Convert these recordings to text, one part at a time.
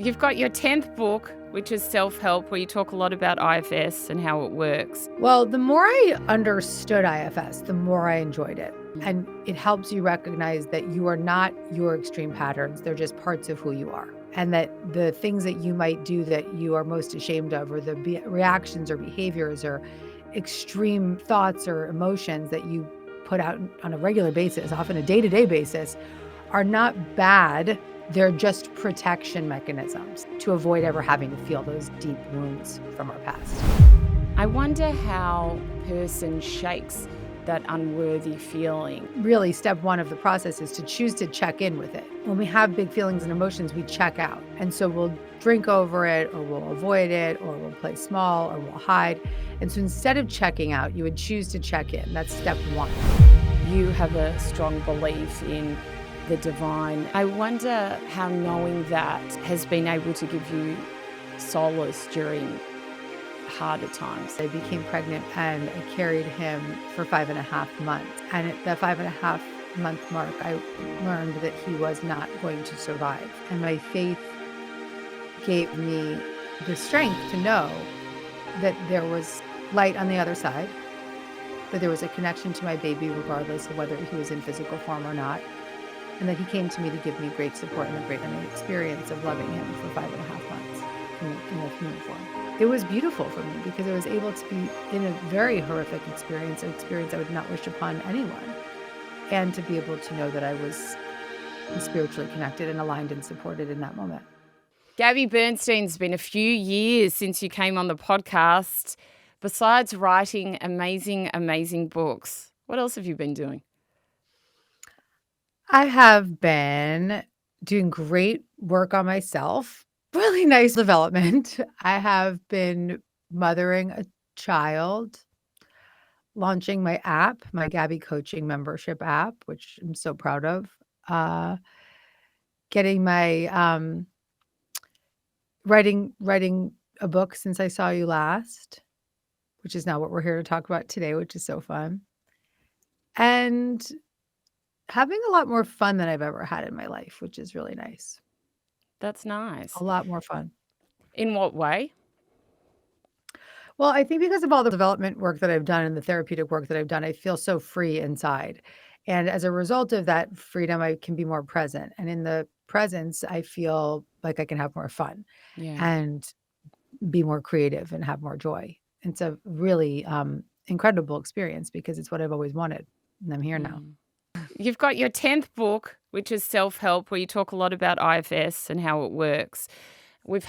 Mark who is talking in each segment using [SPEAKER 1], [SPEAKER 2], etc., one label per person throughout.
[SPEAKER 1] You've got your 10th book, which is Self-Help, where you talk a lot about IFS and how it works.
[SPEAKER 2] Well, the more I understood IFS, the more I enjoyed it. And it helps you recognize that you are not your extreme patterns. They're just parts of who you are. And that the things that you might do that you are most ashamed of, or the reactions or behaviors or extreme thoughts or emotions that you put out on a regular basis, often a day-to-day basis, are not bad. They're just protection mechanisms to avoid ever having to feel those deep wounds from our past.
[SPEAKER 1] I wonder how a person shakes that unworthy feeling.
[SPEAKER 2] Really, step one of the process is to choose to check in with it. When we have big feelings and emotions, we check out. And so we'll drink over it, or we'll avoid it, or we'll play small, or we'll hide. And so instead of checking out, you would choose to check in. That's step one.
[SPEAKER 1] You have a strong belief in the divine. I wonder how knowing that has been able to give you solace during harder times.
[SPEAKER 2] I became pregnant and I carried him for 5.5 months. And at the 5.5 month mark, I learned that he was not going to survive. And my faith gave me the strength to know that there was light on the other side, that there was a connection to my baby regardless of whether he was in physical form or not, and that he came to me to give me great support and a great experience of loving him for 5.5 months in a human form. It was beautiful for me because I was able to be in a very horrific experience, an experience I would not wish upon anyone, and to be able to know that I was spiritually connected and aligned and supported in that moment.
[SPEAKER 1] Gabby Bernstein's been a few years since you came on the podcast. Besides writing amazing books, what else have you been doing?
[SPEAKER 2] I have been doing great work on myself, really nice development. I have been mothering a child, launching my app, my Gabby Coaching membership app, which I'm so proud of. Getting my writing a book since I saw you last, which is now what we're here to talk about today, which is so fun. And having a lot more fun than I've ever had in my life, which is really nice.
[SPEAKER 1] That's nice.
[SPEAKER 2] A lot more fun.
[SPEAKER 1] In what way?
[SPEAKER 2] Well, I think because of all the development work that I've done and the therapeutic work that I've done, I feel so free inside. And as a result of that freedom, I can be more present. And in the presence, I feel like I can have more fun and be more creative and have more joy. It's a really incredible experience because it's what I've always wanted. And I'm here now.
[SPEAKER 1] You've got your 10th book, which is Self-Help, where you talk a lot about IFS and how it works. I've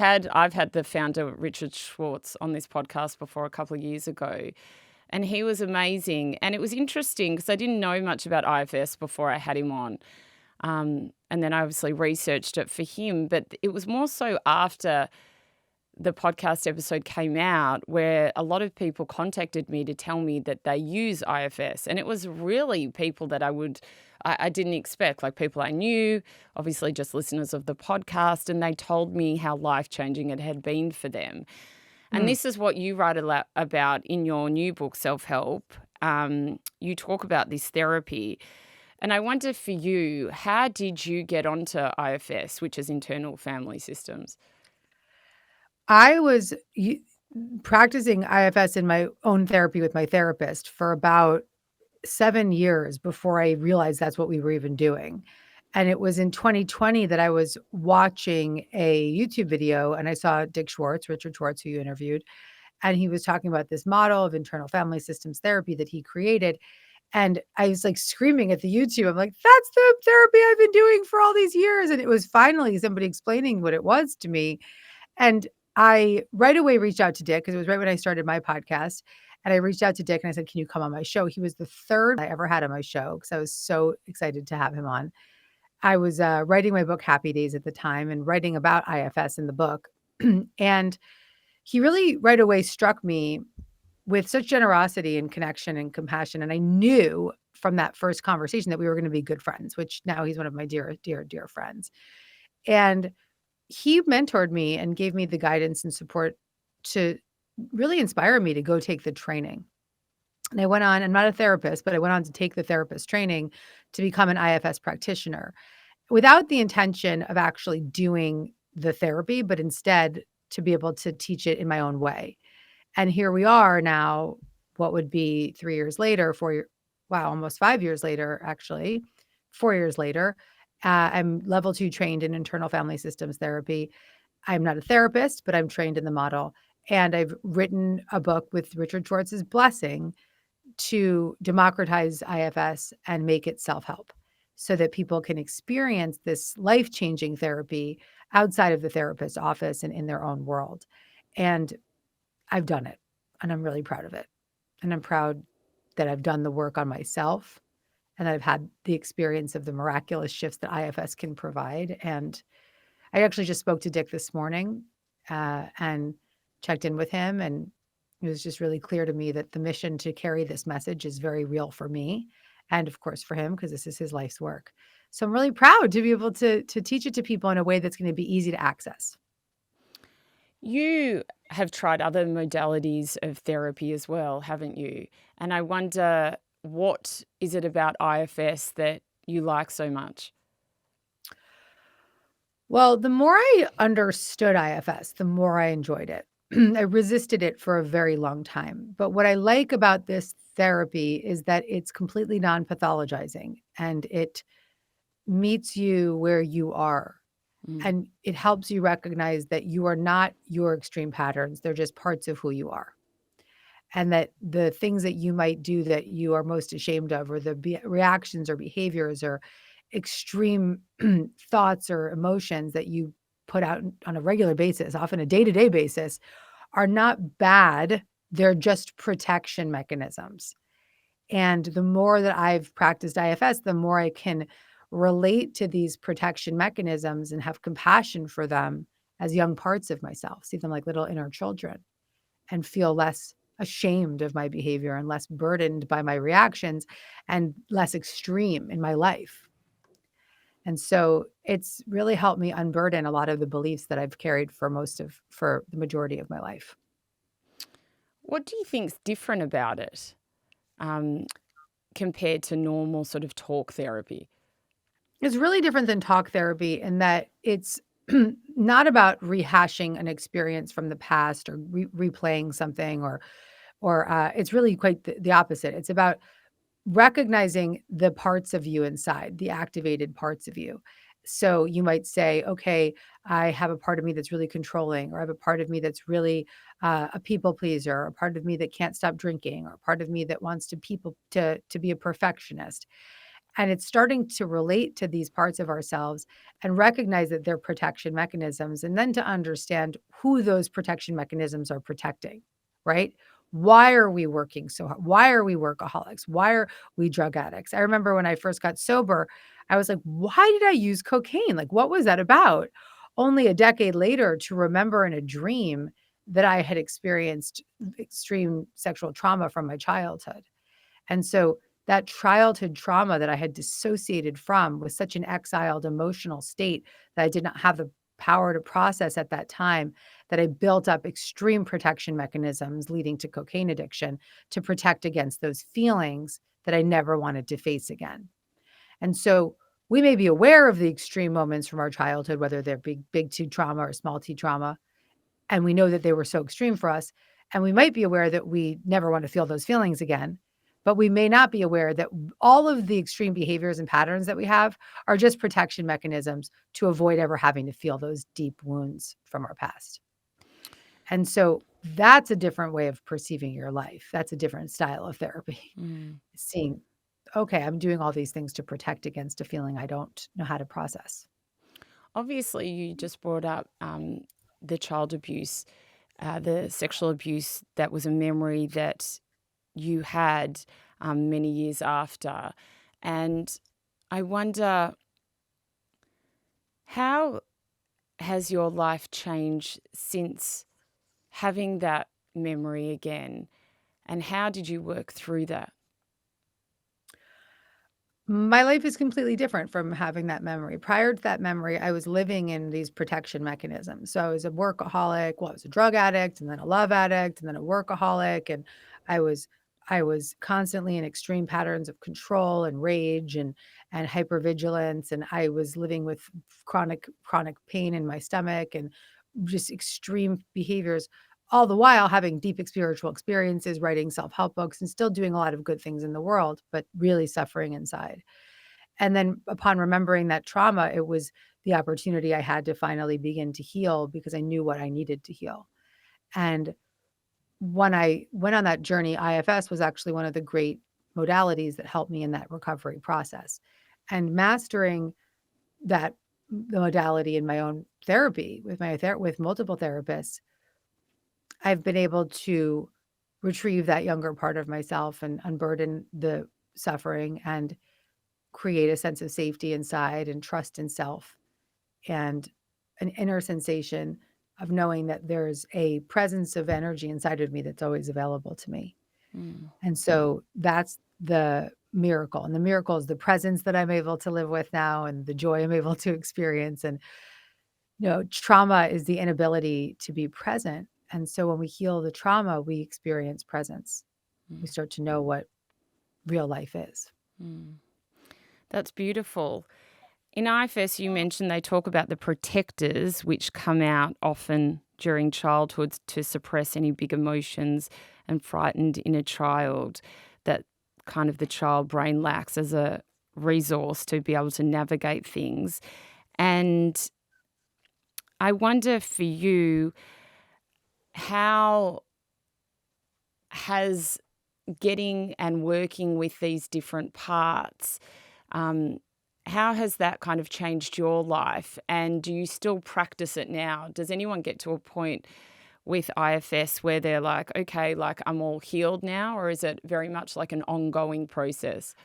[SPEAKER 1] had the founder, Richard Schwartz, on this podcast before a couple of years ago, and he was amazing. And it was interesting because I didn't know much about IFS before I had him on. And then I obviously researched it for him, but it was more so after the podcast episode came out where a lot of people contacted me to tell me that they use IFS. And it was really people that I didn't expect, like people I knew, obviously just listeners of the podcast, and they told me how life-changing it had been for them. And this is what you write about in your new book, Self-Help. You talk about this therapy. And I wonder for you, how did you get onto IFS, which is internal family systems?
[SPEAKER 2] I was practicing IFS in my own therapy with my therapist for about 7 years before I realized that's what we were even doing. And it was in 2020 that I was watching a YouTube video and I saw Richard Schwartz, who you interviewed, and he was talking about this model of internal family systems therapy that he created. And I was like screaming at the YouTube. I'm like, that's the therapy I've been doing for all these years. And it was finally somebody explaining what it was to me. And I right away reached out to Dick because it was right when I started my podcast. And I reached out to Dick and I said, can you come on my show? He was the third I ever had on my show because I was so excited to have him on. I was writing my book, Happy Days, at the time and writing about IFS in the book. And he really right away struck me with such generosity and connection and compassion. And I knew from that first conversation that we were going to be good friends, which now he's one of my dear friends. And he mentored me and gave me the guidance and support to really inspire me to go take the training. And I went on, I'm not a therapist, but I went on to take the therapist training to become an IFS practitioner without the intention of actually doing the therapy, but instead to be able to teach it in my own way. And here we are now, what would be 3 years later, wow, almost 5 years later, actually, 4 years later. I'm level 2 trained in internal family systems therapy. I'm not a therapist, but I'm trained in the model. And I've written a book with Richard Schwartz's blessing to democratize IFS and make it self-help so that people can experience this life-changing therapy outside of the therapist's office and in their own world. And I've done it, and I'm really proud of it. And I'm proud that I've done the work on myself and that I've had the experience of the miraculous shifts that IFS can provide. And I actually just spoke to Dick this morning and checked in with him. And it was just really clear to me that the mission to carry this message is very real for me and, of course, for him, because this is his life's work. So I'm really proud to be able to teach it to people in a way that's going to be easy to access.
[SPEAKER 1] You have tried other modalities of therapy as well, haven't you? And I wonder, what is it about IFS that you like so much?
[SPEAKER 2] Well, the more I understood IFS, the more I enjoyed it. I resisted it for a very long time. But what I like about this therapy is that it's completely non pathologizing and it meets you where you are.
[SPEAKER 1] Mm.
[SPEAKER 2] And it helps you recognize that you are not your extreme patterns, they're just parts of who you are. And that the things that you might do that you are most ashamed of, or the reactions or behaviors or extreme thoughts or emotions that you put out on a regular basis, often a day-to-day basis, are not bad. They're just protection mechanisms. And the more that I've practiced IFS, the more I can relate to these protection mechanisms and have compassion for them as young parts of myself, see them like little inner children, and feel less ashamed of my behavior and less burdened by my reactions and less extreme in my life. And so it's really helped me unburden a lot of the beliefs that I've carried for the majority of my life.
[SPEAKER 1] What do you think's different about it um, compared to normal sort of talk therapy?
[SPEAKER 2] It's really different than talk therapy in that it's not about rehashing an experience from the past or replaying something or it's really quite the opposite. It's about recognizing the parts of you inside, the activated parts of you. So you might say, okay, I have a part of me that's really controlling, or I have a part of me that's really a people pleaser, or a part of me that can't stop drinking, or a part of me that wants to be a perfectionist. And it's starting to relate to these parts of ourselves and recognize that they're protection mechanisms, and then to understand who those protection mechanisms are protecting, right? Why are we working so hard? Why are we workaholics? Why are we drug addicts? I remember when I first got sober, I was like, why did I use cocaine? Like, what was that about? Only a decade later to remember in a dream that I had experienced extreme sexual trauma from my childhood. And so that childhood trauma that I had dissociated from was such an exiled emotional state that I did not have the power to process at that time, that I built up extreme protection mechanisms leading to cocaine addiction to protect against those feelings that I never wanted to face again. And so we may be aware of the extreme moments from our childhood, whether they're big T trauma or small T trauma, and we know that they were so extreme for us. And we might be aware that we never want to feel those feelings again, but we may not be aware that all of the extreme behaviors and patterns that we have are just protection mechanisms to avoid ever having to feel those deep wounds from our past. And so that's a different way of perceiving your life. That's a different style of therapy.
[SPEAKER 1] Mm.
[SPEAKER 2] Seeing, okay, I'm doing all these things to protect against a feeling I don't know how to process.
[SPEAKER 1] Obviously, you just brought up the child abuse, the sexual abuse that was a memory that you had many years after. And I wonder, how has your life changed since having that memory again? And how did you work through that?
[SPEAKER 2] My life is completely different from having that memory. Prior to that memory, I was living in these protection mechanisms. So I was a workaholic, well, I was a drug addict and then a love addict and then a workaholic. And I was I was constantly in extreme patterns of control and rage and hypervigilance, and I was living with chronic pain in my stomach and just extreme behaviors, all the while having deep spiritual experiences, writing self-help books, and still doing a lot of good things in the world, but really suffering inside. And then upon remembering that trauma, it was the opportunity I had to finally begin to heal because I knew what I needed to heal. And when I went on that journey, IFS was actually one of the great modalities that helped me in that recovery process. And mastering that the modality in my own therapy with with multiple therapists, I've been able to retrieve that younger part of myself and unburden the suffering and create a sense of safety inside and trust in self and an inner sensation of knowing that there's a presence of energy inside of me that's always available to me.
[SPEAKER 1] Mm.
[SPEAKER 2] And so that's the miracle. And the miracle is the presence that I'm able to live with now and the joy I'm able to experience. And, trauma is the inability to be present. And so when we heal the trauma, we experience presence. We
[SPEAKER 1] Mm.
[SPEAKER 2] start to know what real life is.
[SPEAKER 1] Mm. That's beautiful. In IFS, you mentioned they talk about the protectors, which come out often during childhood to suppress any big emotions and frightened inner child that kind of the child brain lacks as a resource to be able to navigate things. And I wonder for you, how has getting and working with these different parts, um, how has that kind of changed your life? And do you still practice it now? Does anyone get to a point with IFS where they're like, okay, like I'm all healed now? Or is it very much like an ongoing process?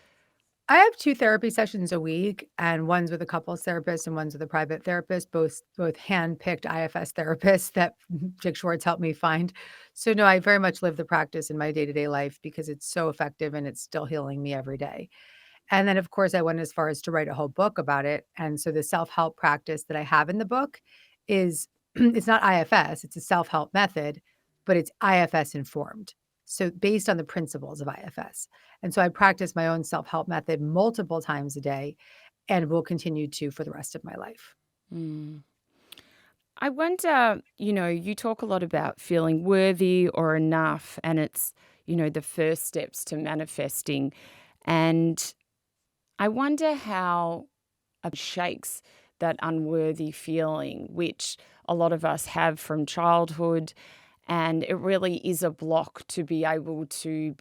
[SPEAKER 2] I have 2 therapy sessions a week, and one's with a couples therapist and one's with a private therapist, both hand-picked IFS therapists that Dick Schwartz helped me find. So, no, I very much live the practice in my day-to-day life because it's so effective and it's still healing me every day. And then, of course, I went as far as to write a whole book about it, and so the self-help practice that I have in the book is it's not IFS, it's a self-help method, but it's IFS informed. So based on the principles of IFS. And so I practice my own self-help method multiple times a day and will continue to for the rest of my life.
[SPEAKER 1] Mm. I wonder, you talk a lot about feeling worthy or enough, and it's, the first steps to manifesting. And I wonder how it shakes that unworthy feeling, which a lot of us have from childhood. And it really is a block to be able to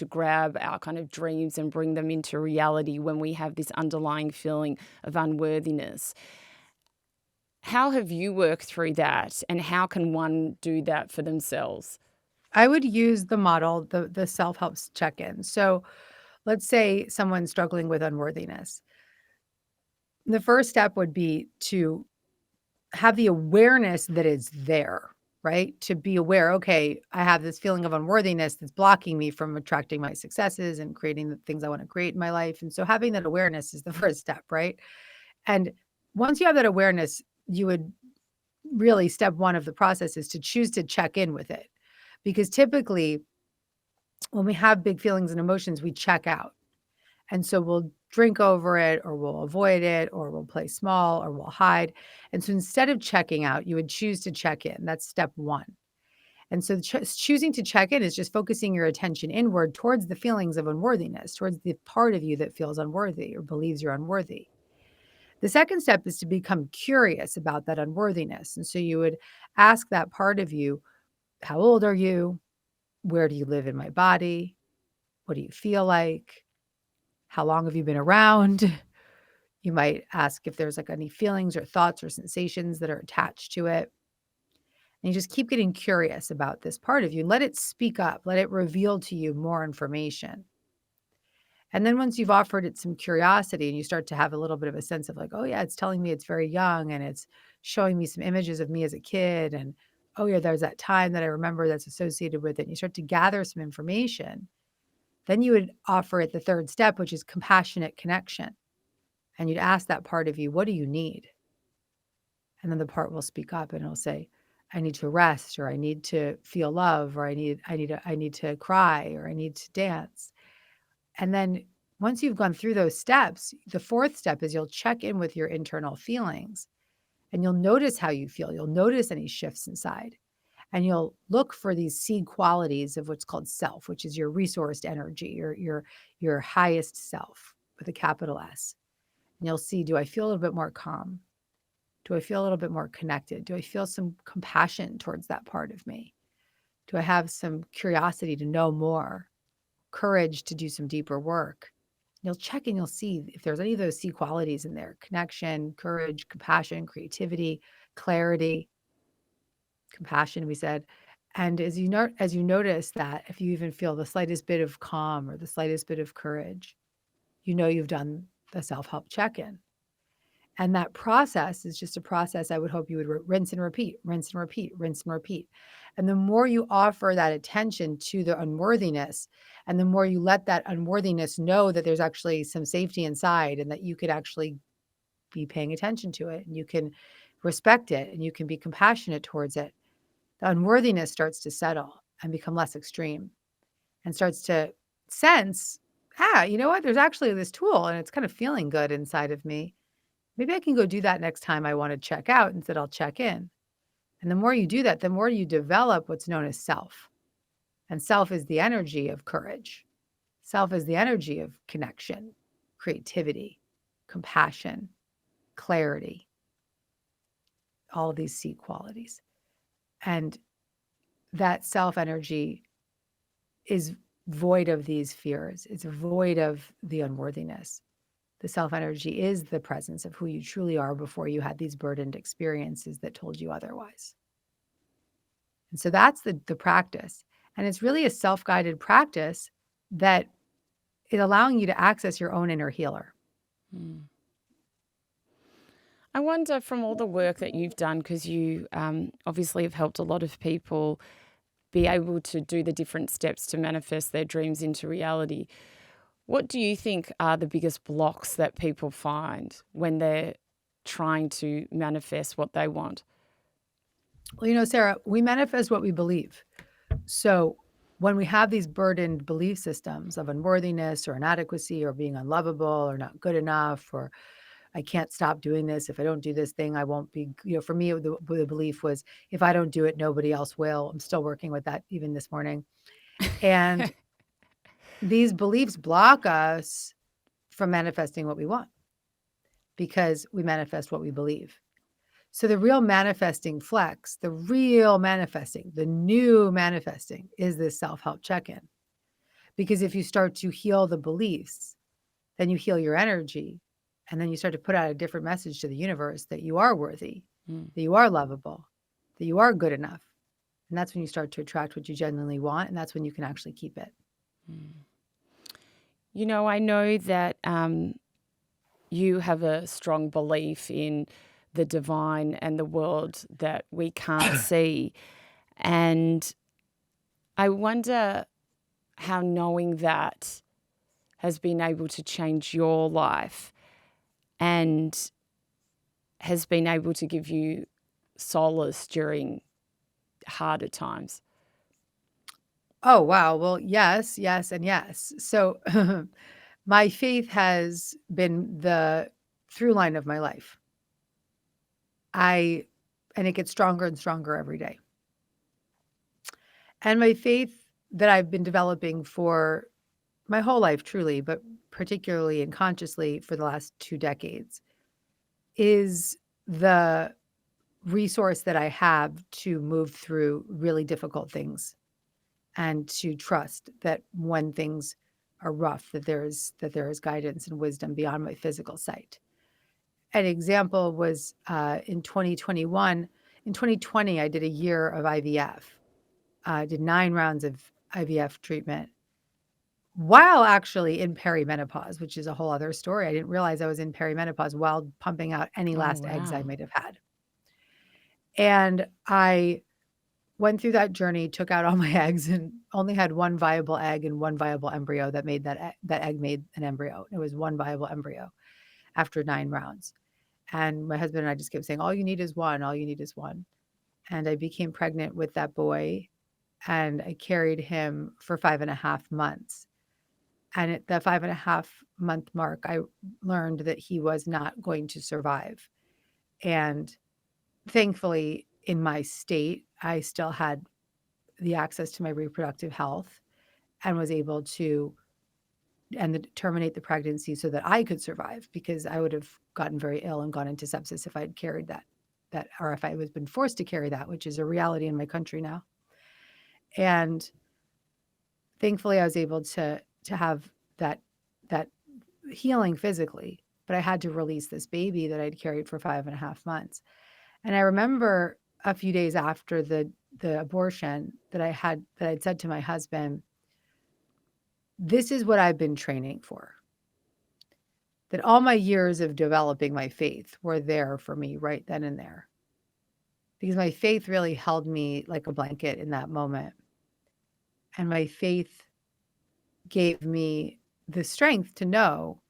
[SPEAKER 1] grab our kind of dreams and bring them into reality when we have this underlying feeling of unworthiness. How have you worked through that, and how can one do that for themselves?
[SPEAKER 2] I would use the model, the self-help check-in. So let's say someone's struggling with unworthiness. The first step would be to have the awareness that it's there, right? To be aware, okay, I have this feeling of unworthiness that's blocking me from attracting my successes and creating the things I want to create in my life. And so having that awareness is the first step, right? And once you have that awareness, you would really step one of the process is to choose to check in with it. Because typically when we have big feelings and emotions, we check out. And so we'll drink over it or we'll avoid it or we'll play small or we'll hide. And so instead of checking out, you would choose to check in. That's step one. And so choosing to check in is just focusing your attention inward towards the feelings of unworthiness, towards the part of you that feels unworthy or believes you're unworthy. The second step is to become curious about that unworthiness. And so you would ask that part of you, how old are you? Where do you live in my body? What do you feel like? How long have you been around? You might ask if there's like any feelings or thoughts or sensations that are attached to it. And you just keep getting curious about this part of you. Let it speak up, let it reveal to you more information. And then once you've offered it some curiosity and you start to have a little bit of a sense of like, oh, yeah, it's telling me it's very young and it's showing me some images of me as a kid. And oh, yeah, there's that time that I remember that's associated with it. And you start to gather some information. Then you would offer it the third step, which is compassionate connection. And you'd ask that part of you, what do you need? And then the part will speak up and it'll say, I need to rest, or I need to feel love, or I need to cry, or I need to dance. And then once you've gone through those steps, the fourth step is you'll check in with your internal feelings, and you'll notice how you feel. You'll notice any shifts inside, and you'll look for these seed qualities of what's called self, which is your resourced energy, your highest self with a capital S. And you'll see, do I feel a little bit more calm? Do I feel a little bit more connected? Do I feel some compassion towards that part of me? Do I have some curiosity to know more, courage to do some deeper work? You'll check and you'll see if there's any of those C qualities in there: connection, courage, compassion, creativity, clarity, compassion, we said. And as you notice that, if you even feel the slightest bit of calm or the slightest bit of courage, you know you've done the self-help check-in. And that process is just a process I would hope you would rinse and repeat, rinse and repeat, rinse and repeat. And the more you offer that attention to the unworthiness, and the more you let that unworthiness know that there's actually some safety inside, and that you could actually be paying attention to it, and you can respect it, and you can be compassionate towards it, the unworthiness starts to settle and become less extreme, and starts to sense, you know what? There's actually this tool, and it's kind of feeling good inside of me. Maybe I can go do that next time I want to check out, instead I'll check in. And the more you do that, the more you develop what's known as self. And self is the energy of courage. Self is the energy of connection, creativity, compassion, clarity, all of these C qualities. And that self energy is void of these fears. It's void of the unworthiness. The self energy is the presence of who you truly are before you had these burdened experiences that told you otherwise. And so that's the practice. And it's really a self-guided practice that is allowing you to access your own inner healer.
[SPEAKER 1] I wonder, from all the work that you've done, because you obviously have helped a lot of people be able to do the different steps to manifest their dreams into reality, what do you think are the biggest blocks that people find when they're trying to manifest what they want?
[SPEAKER 2] Well, Sarah, we manifest what we believe. So when we have these burdened belief systems of unworthiness or inadequacy or being unlovable or not good enough, or I can't stop doing this. If I don't do this thing, I won't be, for me, the belief was, if I don't do it, nobody else will. I'm still working with that even this morning. And these beliefs block us from manifesting what we want, because we manifest what we believe. So the real manifesting flex, the real manifesting, the new manifesting is this self-help check-in. Because if you start to heal the beliefs, then you heal your energy, and then you start to put out a different message to the universe that you are worthy, that you are lovable, that you are good enough. And that's when you start to attract what you genuinely want, and that's when you can actually keep it.
[SPEAKER 1] I know that you have a strong belief in the divine and the world that we can't see. And I wonder how knowing that has been able to change your life and has been able to give you solace during harder times.
[SPEAKER 2] Oh, wow. Well, yes, yes, and yes. So my faith has been the through line of my life. And it gets stronger and stronger every day. And my faith that I've been developing for my whole life, truly, but particularly and consciously for the last 2 decades, is the resource that I have to move through really difficult things, and to trust that when things are rough, that there is guidance and wisdom beyond my physical sight. An example was in 2021. In 2020, I did a year of IVF. I did 9 rounds of IVF treatment while actually in perimenopause, which is a whole other story. I didn't realize I was in perimenopause while pumping out any last eggs I might have had. And I went through that journey, took out all my eggs, and only had one viable egg and one viable embryo that made that egg made an embryo. It was one viable embryo after 9 rounds. And my husband and I just kept saying, all you need is one, all you need is one. and I became pregnant with that boy, and I carried him for 5.5 months. And at the 5.5 month mark, I learned that he was not going to survive. And thankfully, in my state, I still had the access to my reproductive health and was able to terminate the pregnancy so that I could survive, because I would have gotten very ill and gone into sepsis if I'd carried that, or if I was been forced to carry that, which is a reality in my country now. And thankfully, I was able to have that healing physically, but I had to release this baby that I'd carried for 5.5 months. And I remember a few days after the abortion that I'd said to my husband, this is what I've been training for. That all my years of developing my faith were there for me right then and there. Because my faith really held me like a blanket in that moment. And my faith gave me the strength to know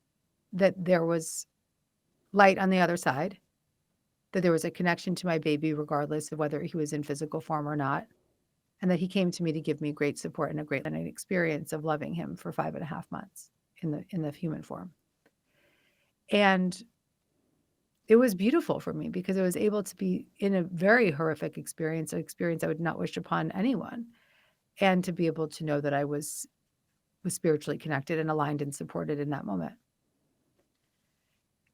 [SPEAKER 2] that there was light on the other side, that there was a connection to my baby, regardless of whether he was in physical form or not, and that he came to me to give me great support and a great learning experience of loving him for 5.5 months in the human form. And it was beautiful for me because I was able to be in a very horrific experience, an experience I would not wish upon anyone, and to be able to know that I was spiritually connected and aligned and supported in that moment.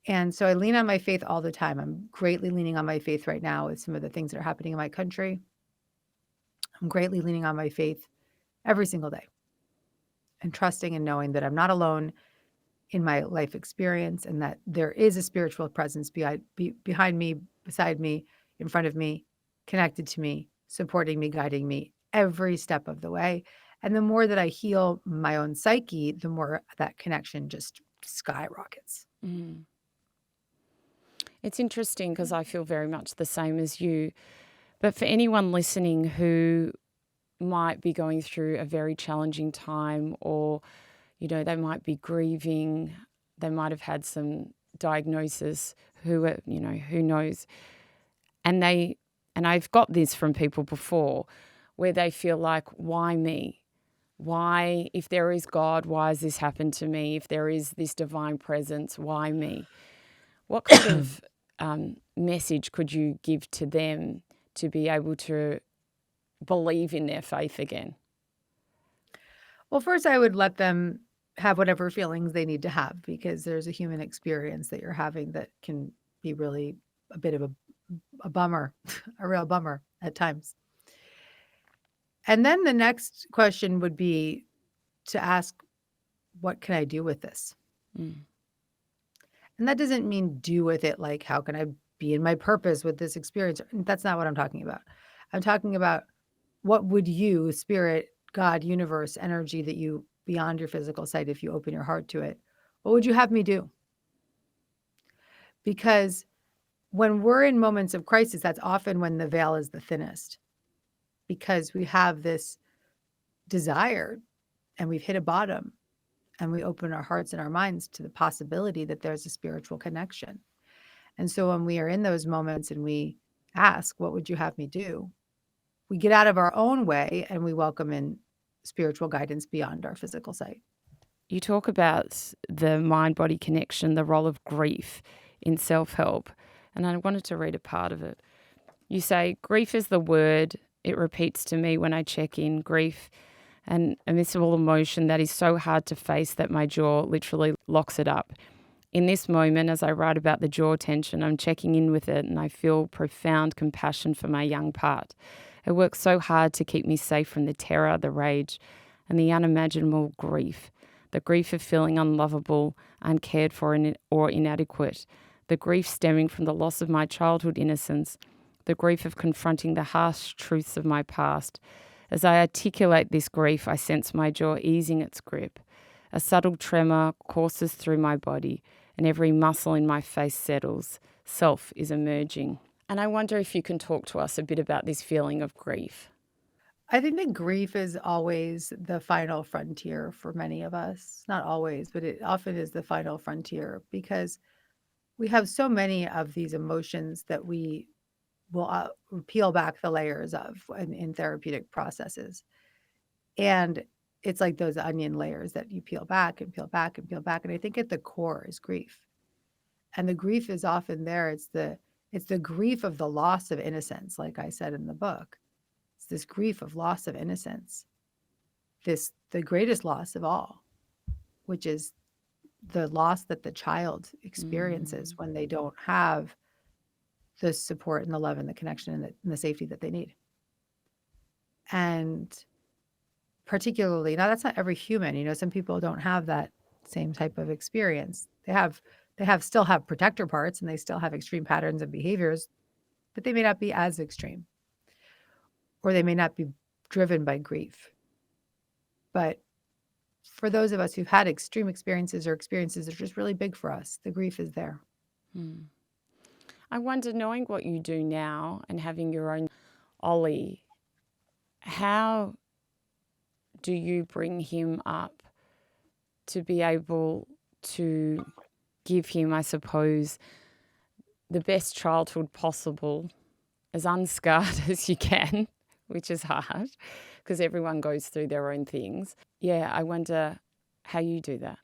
[SPEAKER 2] And so I lean on my faith all the time. I'm greatly leaning on my faith right now with some of the things that are happening in my country. I'm greatly leaning on my faith every single day and trusting and knowing that I'm not alone in my life experience, and that there is a spiritual presence behind me, beside me, in front of me, connected to me, supporting me, guiding me every step of the way. And the more that I heal my own psyche, the more that connection just skyrockets.
[SPEAKER 1] Mm. It's interesting because I feel very much the same as you. But for anyone listening who might be going through a very challenging time, or, they might be grieving, they might have had some diagnosis, who knows. And I've got this from people before, where they feel like, why me? Why, if there is God, why has this happened to me? If there is this divine presence, why me? What kind of message could you give to them to be able to believe in their faith again?
[SPEAKER 2] Well, first, I would let them have whatever feelings they need to have, because there's a human experience that you're having that can be really a bit of a bummer, a real bummer at times. And then the next question would be to ask, what can I do with this?
[SPEAKER 1] Mm.
[SPEAKER 2] And that doesn't mean do with it like, how can I be in my purpose with this experience? That's not what I'm talking about. I'm talking about, what would you, spirit, God, universe, energy that you beyond your physical sight, if you open your heart to it, what would you have me do? Because when we're in moments of crisis, that's often when the veil is the thinnest, because we have this desire and we've hit a bottom, and we open our hearts and our minds to the possibility that there's a spiritual connection. And so when we are in those moments and we ask, what would you have me do? We get out of our own way and we welcome in spiritual guidance beyond our physical sight.
[SPEAKER 1] You talk about the mind-body connection, the role of grief in self-help, and I wanted to read a part of it. You say, grief is the word. It repeats to me when I check in. Grief, an immiscible emotion that is so hard to face that my jaw literally locks it up. In this moment, as I write about the jaw tension, I'm checking in with it, and I feel profound compassion for my young part. It works so hard to keep me safe from the terror, the rage, and the unimaginable grief. The grief of feeling unlovable, uncared for, or inadequate. The grief stemming from the loss of my childhood innocence. The grief of confronting the harsh truths of my past. As I articulate this grief, I sense my jaw easing its grip. A subtle tremor courses through my body, and every muscle in my face settles. Self is emerging. And I wonder if you can talk to us a bit about this feeling of grief.
[SPEAKER 2] I think that grief is always the final frontier for many of us. Not always, but it often is the final frontier, because we have so many of these emotions that we will peel back the layers of in therapeutic processes. And it's like those onion layers that you peel back and peel back and peel back. And I think at the core is grief. And the grief is often there. It's the grief of the loss of innocence, like I said in the book. It's this grief of loss of innocence. The greatest loss of all, which is the loss that the child experiences when they don't have the support and the love and the connection and the safety that they need. And particularly, now that's not every human, some people don't have that same type of experience. They still have protector parts and they still have extreme patterns and behaviors, but they may not be as extreme, or they may not be driven by grief. But for those of us who've had extreme experiences or experiences that are just really big for us, the grief is there.
[SPEAKER 1] I wonder, knowing what you do now and having your own Ollie, how do you bring him up to be able to give him, I suppose, the best childhood possible, as unscarred as you can, which is hard because everyone goes through their own things. Yeah, I wonder how you do that.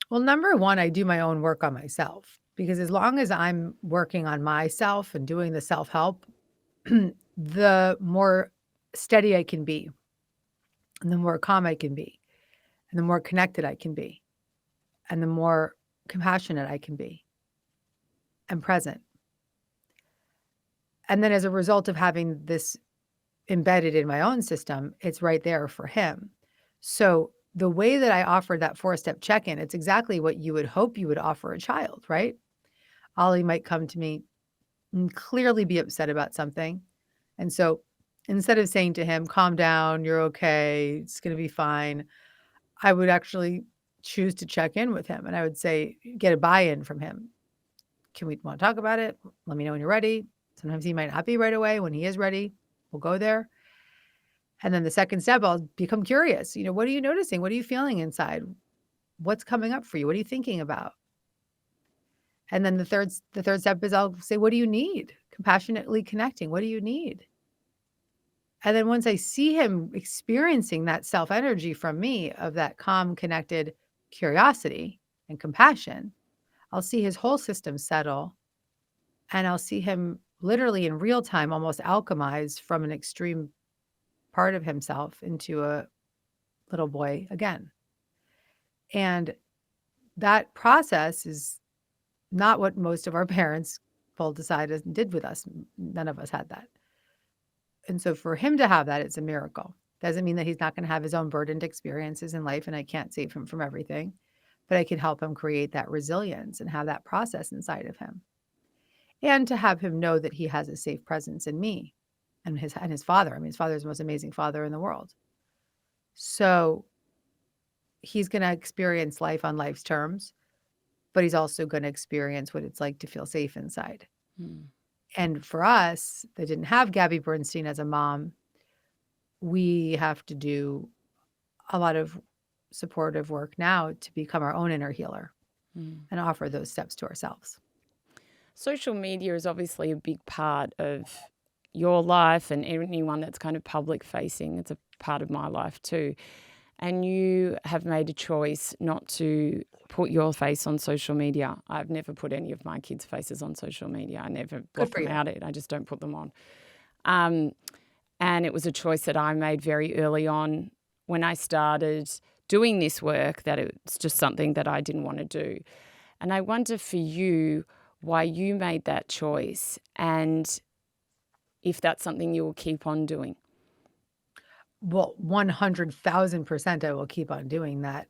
[SPEAKER 2] Well, number one, I do my own work on myself, because as long as I'm working on myself and doing the self-help, the more steady I can be, and the more calm I can be, and the more connected I can be, and the more compassionate I can be and present. And then as a result of having this embedded in my own system, it's right there for him. So the way that I offered that 4-step check-in, it's exactly what you would hope you would offer a child, right? Ollie might come to me and clearly be upset about something. And so instead of saying to him, calm down, you're okay, it's going to be fine, I would actually choose to check in with him. And I would say, get a buy-in from him. Can we want to talk about it? Let me know when you're ready. Sometimes he might not be right away. When he is ready, we'll go there. And then the second step, I'll become curious. What are you noticing? What are you feeling inside? What's coming up for you? What are you thinking about? And then the third step is I'll say, what do you need? Compassionately connecting. What do you need? And then once I see him experiencing that self energy from me of that calm, connected curiosity and compassion, I'll see his whole system settle, and I'll see him literally in real time almost alchemize from an extreme part of himself into a little boy again. And that process is not what most of our parents pulled aside and did with us. None of us had that. And so for him to have that, it's a miracle. Doesn't mean that he's not going to have his own burdened experiences in life, and I can't save him from everything, but I can help him create that resilience and have that process inside of him. And to have him know that he has a safe presence in me and his father. I mean, his father is the most amazing father in the world. So he's going to experience life on life's terms, but he's also going to experience what it's like to feel safe inside. And for us that didn't have Gabby Bernstein as a mom, we have to do a lot of supportive work now to become our own inner healer and offer those steps to ourselves.
[SPEAKER 1] Social media is obviously a big part of your life, and anyone that's kind of public facing, it's a part of my life too. And you have made a choice not to put your face on social media. I've never put any of my kids' faces on social media. I never block them out. I just don't put them on. And it was a choice that I made very early on when I started doing this work, that it's just something that I didn't want to do. And I wonder for you why you made that choice, and if that's something you will keep on doing.
[SPEAKER 2] Well, 100,000% I will keep on doing that.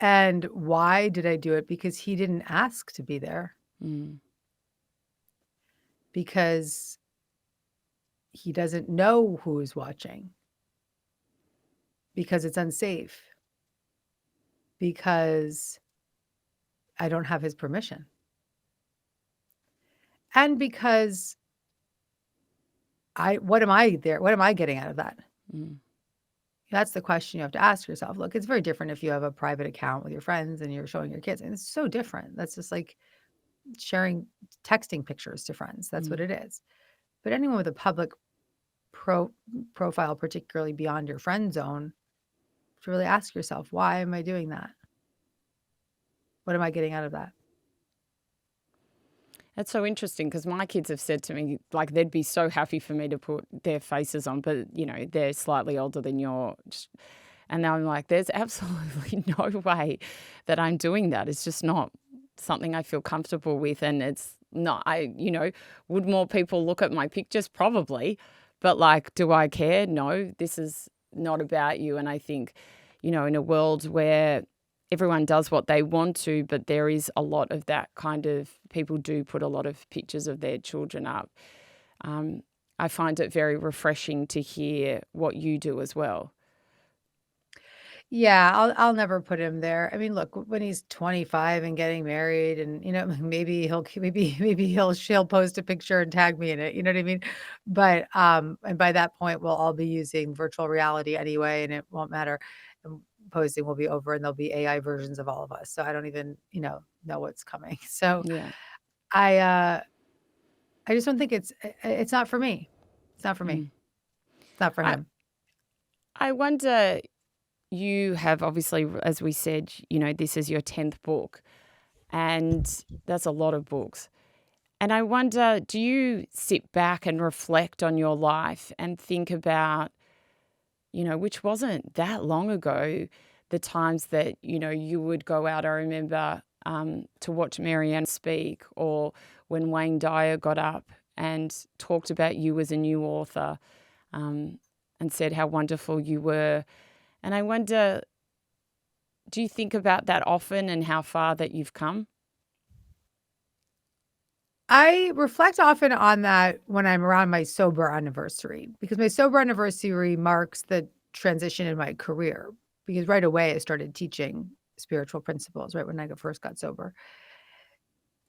[SPEAKER 2] And why did I do it? Because he didn't ask to be there. Because he doesn't know who is watching. Because it's unsafe. Because I don't have his permission. And because what am I getting out of that? That's the question you have to ask yourself. Look, it's very different if you have a private account with your friends and you're showing your kids. And it's so different. That's just like sharing, texting pictures to friends. That's what
[SPEAKER 1] Mm.
[SPEAKER 2] it is. But anyone with a public profile, particularly beyond your friend zone, to really ask yourself, why am I doing that? What am I getting out of that?
[SPEAKER 1] That's so interesting because my kids have said to me, like, they'd be so happy for me to put their faces on, but, they're slightly older than yours. And I'm like, there's absolutely no way that I'm doing that. It's just not something I feel comfortable with. And it's not, would more people look at my pictures? Probably. But like, do I care? No, this is not about you. And I think, in a world where everyone does what they want to, but there is a lot of that kind of people do put a lot of pictures of their children up. I find it very refreshing to hear what you do as well.
[SPEAKER 2] Yeah, I'll never put him there. I mean, look, when he's 25 and getting married and, she'll post a picture and tag me in it, you know what I mean? But, and by that point, we'll all be using virtual reality anyway, and it won't matter. And posting will be over and there'll be AI versions of all of us. So I don't even, know what's coming. So
[SPEAKER 1] Yeah.
[SPEAKER 2] I, uh, I just don't think it's not for me. It's not for me.
[SPEAKER 1] Mm.
[SPEAKER 2] It's not for
[SPEAKER 1] I
[SPEAKER 2] him.
[SPEAKER 1] I wonder, you have obviously, as we said, this is your 10th book, and that's a lot of books. And I wonder, do you sit back and reflect on your life and think about, which wasn't that long ago, the times that, you would go out. I remember to watch Marianne speak, or when Wayne Dyer got up and talked about you as a new author, and said how wonderful you were. And I wonder, do you think about that often and how far that you've come?
[SPEAKER 2] I reflect often on that when I'm around my sober anniversary, because my sober anniversary marks the transition in my career. Because right away I started teaching spiritual principles right when I first got sober.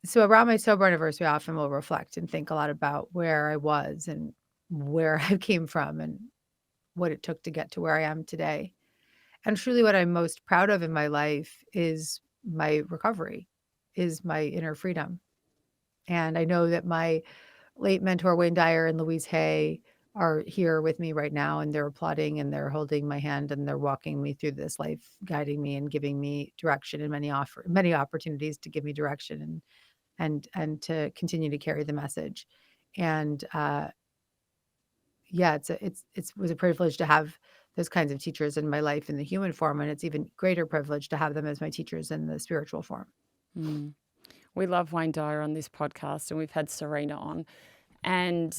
[SPEAKER 2] So around my sober anniversary, I often will reflect and think a lot about where I was and where I came from and what it took to get to where I am today. And truly, what I'm most proud of in my life is my recovery, is my inner freedom. And I know that my late mentor, Wayne Dyer and Louise Hay, are here with me right now, and they're applauding and they're holding my hand and they're walking me through this life, guiding me and giving me direction and many opportunities to give me direction and to continue to carry the message. And yeah, it was a privilege to have those kinds of teachers in my life in the human form, and it's even greater privilege to have them as my teachers in the spiritual form.
[SPEAKER 1] Mm. We love Wayne Dyer on this podcast, and we've had Serena on. And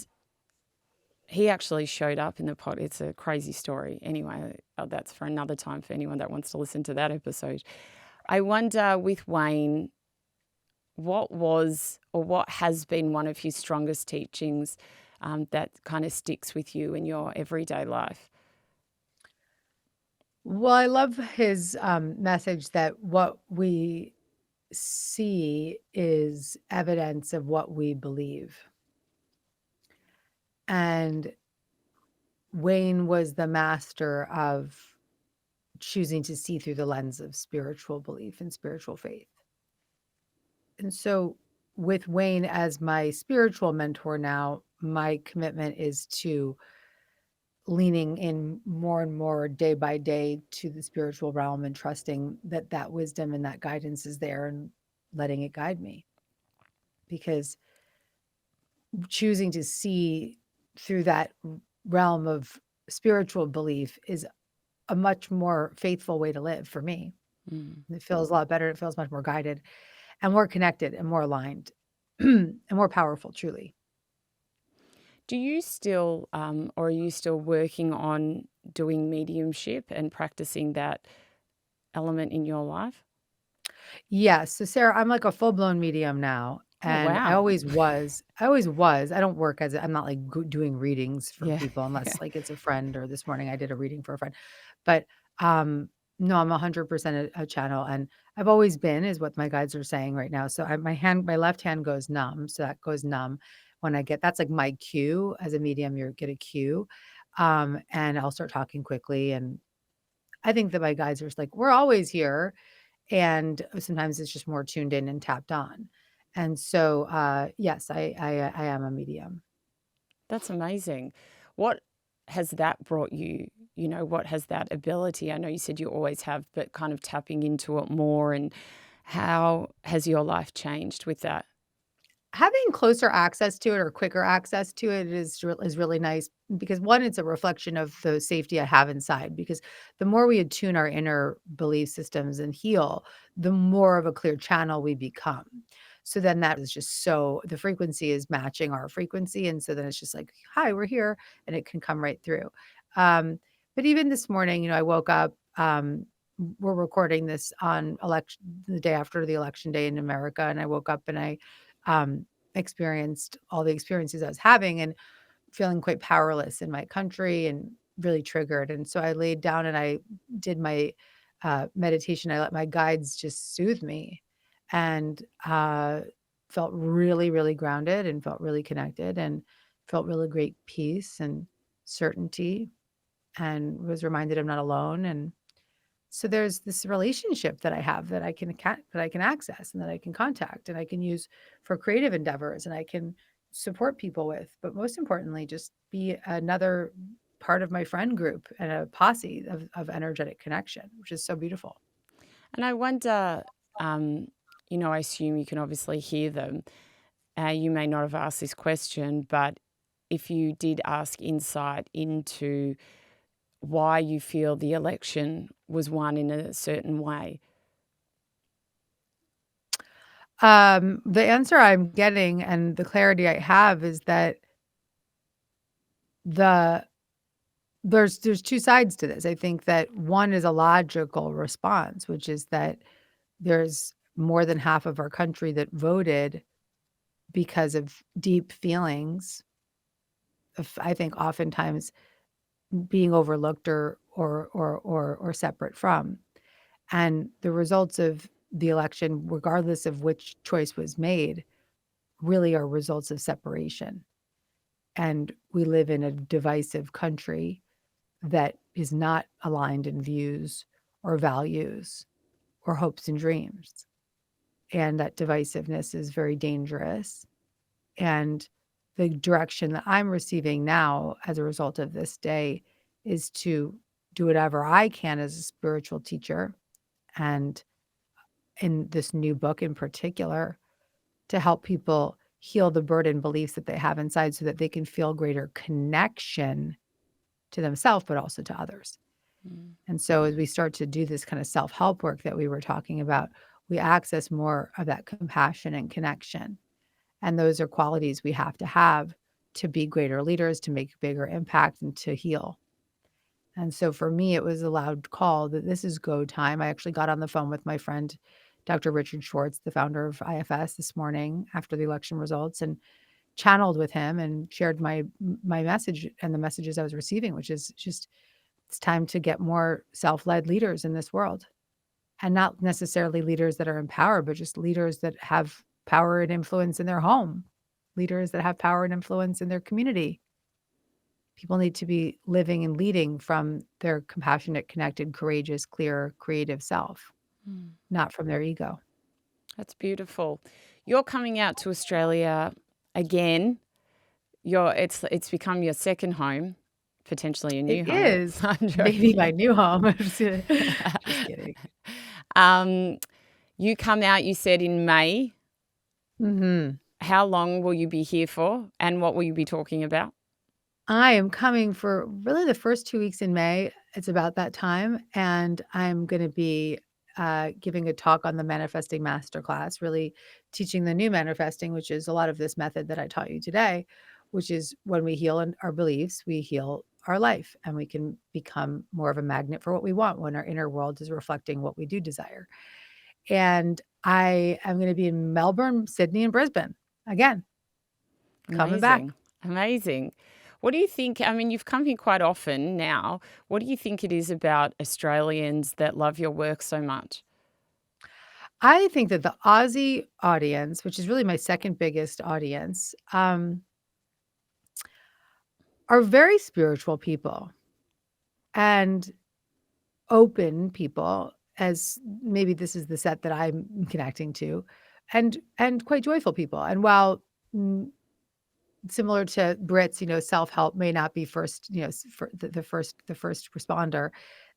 [SPEAKER 1] he actually showed up in the pod. It's a crazy story. Anyway, that's for another time for anyone that wants to listen to that episode. I wonder, with Wayne, what was or what has been one of his strongest teachings that kind of sticks with you in your everyday life?
[SPEAKER 2] Well, I love his message that what we see is evidence of what we believe. And Wayne was the master of choosing to see through the lens of spiritual belief and spiritual faith. And so, with Wayne as my spiritual mentor now, my commitment is to leaning in more and more day by day to the spiritual realm and trusting that that wisdom and that guidance is there and letting it guide me. Because choosing to see through that realm of spiritual belief is a much more faithful way to live for me.
[SPEAKER 1] Mm.
[SPEAKER 2] It feels a lot better. It feels much more guided and more connected and more aligned and more powerful, truly.
[SPEAKER 1] Do you still, or are you still working on doing mediumship and practicing that element in your life?
[SPEAKER 2] Yes. So Sarah, I'm like a full-blown medium now.
[SPEAKER 1] Oh,
[SPEAKER 2] And I
[SPEAKER 1] wow.
[SPEAKER 2] always was. I don't work as I'm not like doing readings for
[SPEAKER 1] Yeah.
[SPEAKER 2] people
[SPEAKER 1] Yeah.
[SPEAKER 2] unless like it's a friend, or this morning I did a reading for a friend. But no, I'm 100% a channel, and I've always been, is what my guides are saying right now. So my left hand goes numb. So that goes numb when that's like my cue as a medium. You get a cue. And I'll start talking quickly. And I think that my guides are just like, we're always here. And sometimes it's just more tuned in and tapped on. And so, yes, I am a medium.
[SPEAKER 1] That's amazing. What has that brought you? What has that ability? I know you said you always have, but kind of tapping into it more, and how has your life changed with that?
[SPEAKER 2] Having closer access to it or quicker access to it is really nice because one, it's a reflection of the safety I have inside. Because the more we attune our inner belief systems and heal, the more of a clear channel we become. So then that is just so the frequency is matching our frequency, and so then it's just like, "Hi, we're here," and it can come right through. Um, but even this morning, I woke up. We're recording this on election the day after the election day in America, and I woke up and I um, experienced all the experiences I was having and feeling quite powerless in my country and really triggered. And so I laid down and I did my meditation. I let my guides just soothe me and felt really, really grounded and felt really connected and felt really great peace and certainty and was reminded I'm not alone. And so there's this relationship that I have that that I can access and that I can contact and I can use for creative endeavors and I can support people with, but most importantly, just be another part of my friend group and a posse of energetic connection, which is so beautiful.
[SPEAKER 1] And I wonder, um, I assume you can obviously hear them. You may not have asked this question, but if you did ask insight into why you feel the election was won in a certain way.
[SPEAKER 2] The answer I'm getting and the clarity I have is that the there's two sides to this. I think that one is a logical response, which is that there's more than half of our country that voted because of deep feelings of, I think, oftentimes being overlooked or separate from. And the results of the election, regardless of which choice was made, really are results of separation. And we live in a divisive country that is not aligned in views or values or hopes and dreams. And that divisiveness is very dangerous. And the direction that I'm receiving now as a result of this day is to do whatever I can as a spiritual teacher and in this new book in particular to help people heal the burden beliefs that they have inside so that they can feel greater connection to themselves, but also to others.
[SPEAKER 1] Mm.
[SPEAKER 2] And so as we start to do this kind of self-help work that we were talking about, we access more of that compassion and connection. And those are qualities we have to be greater leaders, to make bigger impact, and to heal. And so for me, it was a loud call that this is go time. I actually got on the phone with my friend, Dr. Richard Schwartz, the founder of IFS, this morning after the election results and channeled with him and shared my message and the messages I was receiving, which is just it's time to get more self-led leaders in this world. And not necessarily leaders that are in power, but just leaders that have power and influence in their home, leaders that have power and influence in their community. People need to be living and leading from their compassionate, connected, courageous, clear, creative self,
[SPEAKER 1] Mm.
[SPEAKER 2] not from their ego.
[SPEAKER 1] That's beautiful. You're coming out to Australia again. It's become your second home, potentially a
[SPEAKER 2] It
[SPEAKER 1] new home.
[SPEAKER 2] is
[SPEAKER 1] I'm
[SPEAKER 2] maybe my
[SPEAKER 1] joking.
[SPEAKER 2] new home. Just kidding.
[SPEAKER 1] um, you come out, you said in May.
[SPEAKER 2] Mhm.
[SPEAKER 1] How long will you be here for, and what will you be talking about?
[SPEAKER 2] I am coming for really the first 2 weeks in May. It's about that time, and I'm gonna be, giving a talk on the manifesting masterclass, really teaching the new manifesting, which is a lot of this method that I taught you today, which is when we heal in our beliefs, we heal our life, and we can become more of a magnet for what we want when our inner world is reflecting what we do desire. And I am gonna be in Melbourne, Sydney, and Brisbane again, coming back.
[SPEAKER 1] Amazing. Amazing. What do you think? I mean, you've come here quite often now. What do you think it is about Australians that love your work so much?
[SPEAKER 2] I think that the Aussie audience, which is really my second biggest audience, are very spiritual people and open people, as maybe this is the set that I'm connecting to. and quite joyful people. And while mm, similar to Brits, self-help may not be first, for the first responder,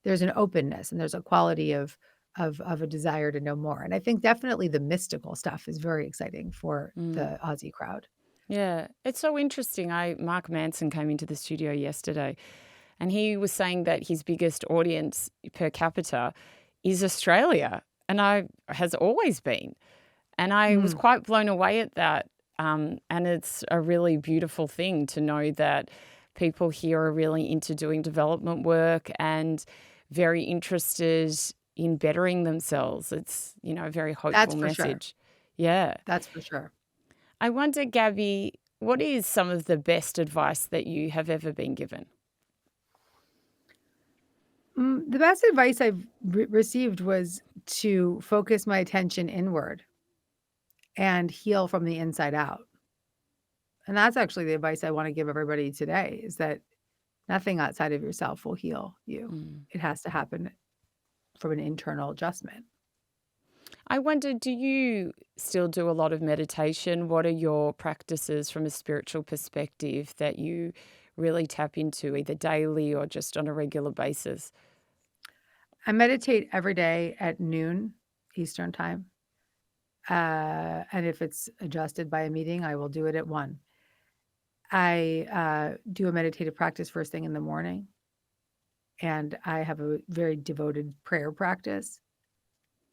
[SPEAKER 2] there's an openness and there's a quality of a desire to know more. And I think definitely the mystical stuff is very exciting for
[SPEAKER 1] Mm.
[SPEAKER 2] the Aussie crowd.
[SPEAKER 1] Yeah, it's so interesting. Mark Manson came into the studio yesterday, and he was saying that his biggest audience per capita is Australia, and I has always been. And I was
[SPEAKER 2] Mm,
[SPEAKER 1] quite blown away at that. And it's a really beautiful thing to know that people here are really into doing development work and very interested in bettering themselves. It's, a very
[SPEAKER 2] that's
[SPEAKER 1] hopeful
[SPEAKER 2] for sure.
[SPEAKER 1] message. Yeah.
[SPEAKER 2] That's for sure.
[SPEAKER 1] I wonder, Gabby, what is some of the best advice that you have ever been given?
[SPEAKER 2] The best advice I've received was to focus my attention inward and heal from the inside out. And that's actually the advice I want to give everybody today, is that nothing outside of yourself will heal you.
[SPEAKER 1] Mm.
[SPEAKER 2] It has to happen from an internal adjustment.
[SPEAKER 1] I wonder, do you still do a lot of meditation? What are your practices from a spiritual perspective that you really tap into either daily or just on a regular basis?
[SPEAKER 2] I meditate every day at noon Eastern time. And if it's adjusted by a meeting, I will do it at 1. I do a meditative practice first thing in the morning, and I have a very devoted prayer practice,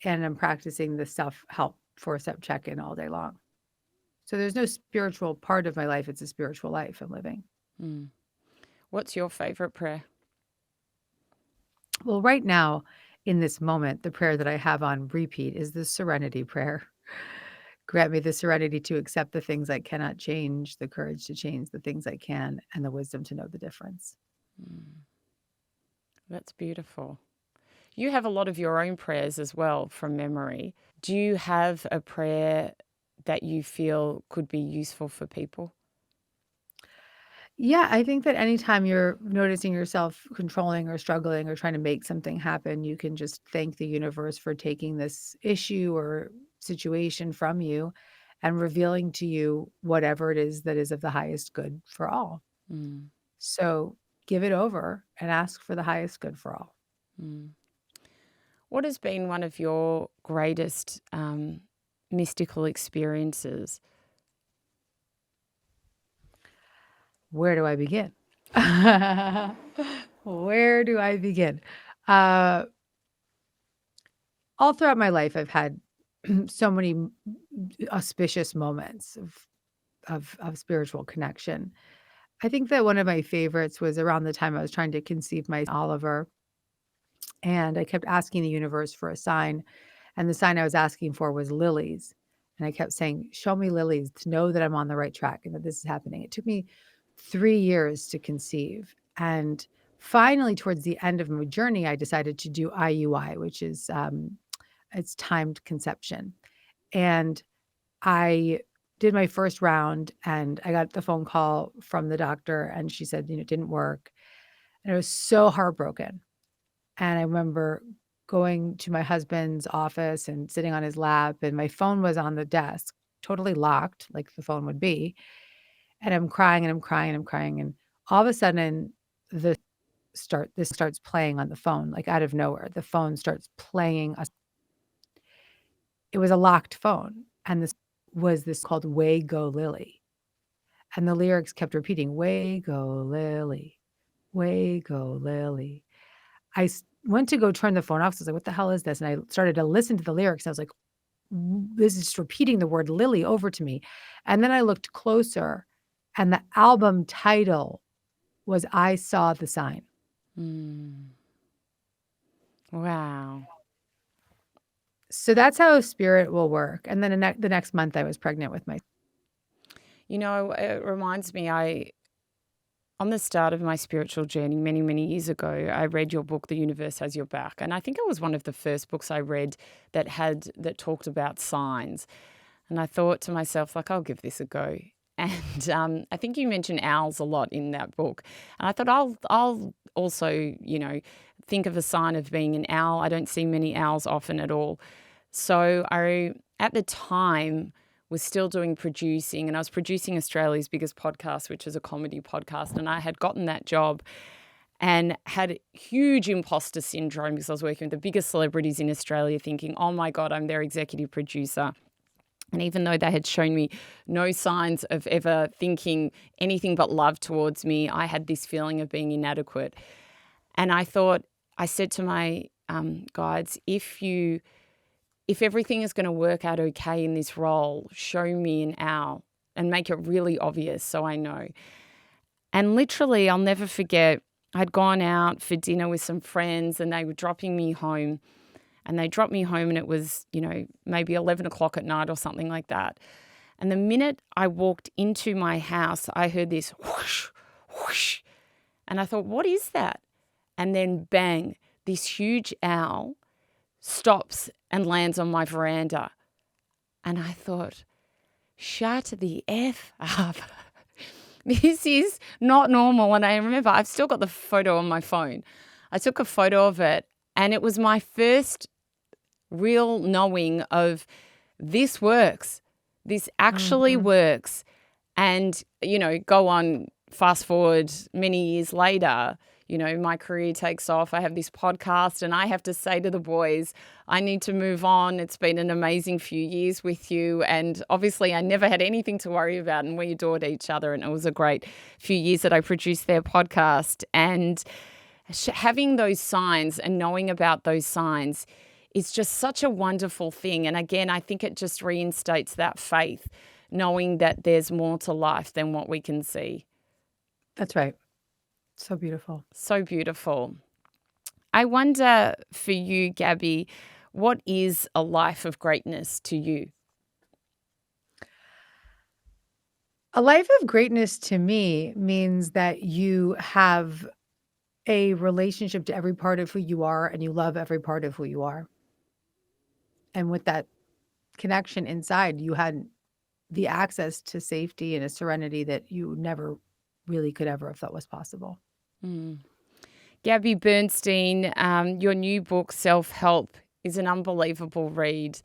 [SPEAKER 2] and I'm practicing the self-help 4-step check-in all day long. So there's no spiritual part of my life. It's a spiritual life I'm living.
[SPEAKER 1] Mm. What's your favorite prayer?
[SPEAKER 2] Well, right now, in this moment, the prayer that I have on repeat is the serenity prayer. Grant me the serenity to accept the things I cannot change, the courage to change the things I can, and the wisdom to know the difference.
[SPEAKER 1] Mm. That's beautiful. You have a lot of your own prayers as well from memory. Do you have a prayer that you feel could be useful for people?
[SPEAKER 2] Yeah, I think that anytime you're noticing yourself controlling or struggling or trying to make something happen, you can just thank the universe for taking this issue or situation from you and revealing to you whatever it is that is of the highest good for all.
[SPEAKER 1] Mm.
[SPEAKER 2] So give it over and ask for the highest good for all.
[SPEAKER 1] Mm. What has been one of your greatest mystical experiences?
[SPEAKER 2] Where do I begin? Where do I begin? Uh, all throughout my life, I've had so many auspicious moments of spiritual connection. I think that one of my favorites was around the time I was trying to conceive my Oliver, and I kept asking the universe for a sign, and the sign I was asking for was lilies. And I kept saying, "Show me lilies to know that I'm on the right track and that this is happening." It took me 3 years to conceive, and finally, towards the end of my journey, I decided to do IUI, which is, it's timed conception. And I did my first round, and I got the phone call from the doctor, and she said, it didn't work. And I was so heartbroken. And I remember going to my husband's office and sitting on his lap, and my phone was on the desk, totally locked, like the phone would be. And I'm crying and I'm crying and I'm crying. And all of a sudden, this starts playing on the phone, like out of nowhere. The phone starts playing. It was a locked phone. And this was this called Way Go Lily. And the lyrics kept repeating, Way Go Lily, Way Go Lily. Went to go turn the phone off. So I was like, what the hell is this? And I started to listen to the lyrics. I was like, this is just repeating the word lily over to me. And then I looked closer, and the album title was I Saw the Sign.
[SPEAKER 1] Mm. Wow.
[SPEAKER 2] So that's how spirit will work. And then the next month I was pregnant with my.
[SPEAKER 1] It reminds me, on the start of my spiritual journey many, many years ago, I read your book, The Universe Has Your Back. And I think it was one of the first books I read that talked about signs. And I thought to myself, like, I'll give this a go. And I think you mentioned owls a lot in that book. And I thought I'll also, think of a sign of being an owl. I don't see many owls often at all. So I at the time was still doing producing, and I was producing Australia's biggest podcast, which is a comedy podcast, and I had gotten that job and had huge imposter syndrome because I was working with the biggest celebrities in Australia thinking, oh my God, I'm their executive producer. And even though they had shown me no signs of ever thinking anything but love towards me, I had this feeling of being inadequate. And I said to my guides, if everything is going to work out okay in this role, show me an owl and make it really obvious so I know. And literally, I'll never forget, I'd gone out for dinner with some friends and they were dropping me home. And they dropped me home and it was, maybe 11 o'clock at night or something like that. And the minute I walked into my house, I heard this whoosh, whoosh. And I thought, what is that? And then bang, this huge owl stops and lands on my veranda. And I thought, shut the F up. This is not normal. And I remember I've still got the photo on my phone. I took a photo of it and it was my first real knowing of this works. This actually works. And, go on, fast forward many years later, my career takes off. I have this podcast and I have to say to the boys, I need to move on. It's been an amazing few years with you. And obviously I never had anything to worry about and we adored each other. And it was a great few years that I produced their podcast. And having those signs and knowing about those signs is just such a wonderful thing. And again, I think it just reinstates that faith, knowing that there's more to life than what we can see.
[SPEAKER 2] That's right. So beautiful.
[SPEAKER 1] So beautiful. I wonder for you, Gabby, what is a life of greatness to you?
[SPEAKER 2] A life of greatness to me means that you have a relationship to every part of who you are and you love every part of who you are. And with that connection inside, you had the access to safety and a serenity that you never really could ever have thought was possible.
[SPEAKER 1] Gabby Bernstein, your new book, Self-Help, is an unbelievable read.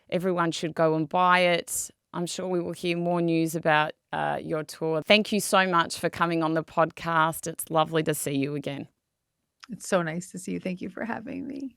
[SPEAKER 1] Everyone should go and buy it. I'm sure we will hear more news about your tour. Thank you so much for coming on the podcast. It's lovely to see you again.
[SPEAKER 2] It's so nice to see you. Thank you for having me.